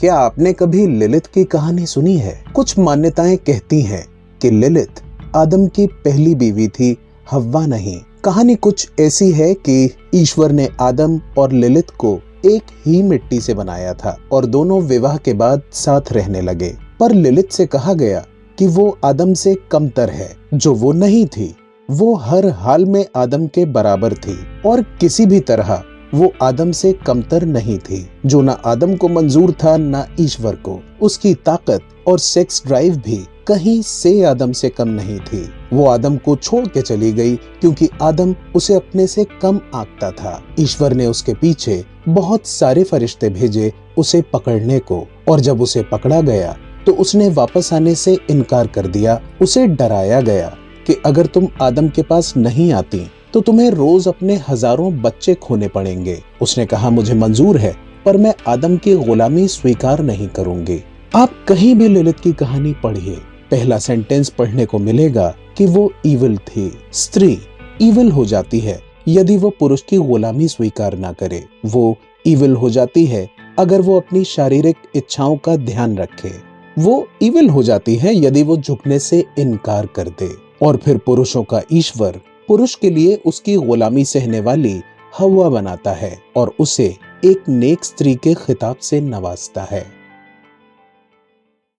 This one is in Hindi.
क्या आपने कभी लिलित की कहानी सुनी है? कुछ मान्यताएं कहती हैं कि लिलित आदम की पहली बीवी थी, हव्वा नहीं। कहानी कुछ ऐसी है कि ईश्वर ने आदम और लिलित को एक ही मिट्टी से बनाया था और दोनों विवाह के बाद साथ रहने लगे। पर लिलित से कहा गया कि वो आदम से कमतर है, जो वो नहीं थी। वो हर हाल में आदम के बराबर थी और किसी भी तरह वो आदम से कमतर नहीं थी, जो ना आदम को मंजूर था ना ईश्वर को। उसकी ताकत और सेक्स ड्राइव भी कहीं से आदम से कम नहीं थी। वो आदम को छोड़ के चली गई क्योंकि आदम उसे अपने से कम आंकता था। ईश्वर ने उसके पीछे बहुत सारे फरिश्ते भेजे उसे पकड़ने को, और जब उसे पकड़ा गया तो उसने वापस आने से इनकार कर दिया। उसे डराया गया कि अगर तुम आदम के पास नहीं आती तो तुम्हें रोज अपने हजारों बच्चे खोने पड़ेंगे। उसने कहा, मुझे मंजूर है, पर मैं आदम की गुलामी स्वीकार नहीं करूंगी। आप कहीं भी लिलित की कहानी पढ़िए, पहला सेंटेंस पढ़ने को मिलेगा कि वो ईविल थी। स्त्री ईविल हो जाती है यदि वो पुरुष की गुलामी स्वीकार ना करे। वो ईविल हो जाती है अगर वो अपनी शारीरिक इच्छाओं का ध्यान रखे। वो ईविल हो जाती है यदि वो झुकने से इनकार कर दे। और फिर पुरुषों का ईश्वर पुरुष के लिए उसकी गुलामी सहने वाली हव्वा बनाता है और उसे एक नेक स्त्री के खिताब से नवाजता है।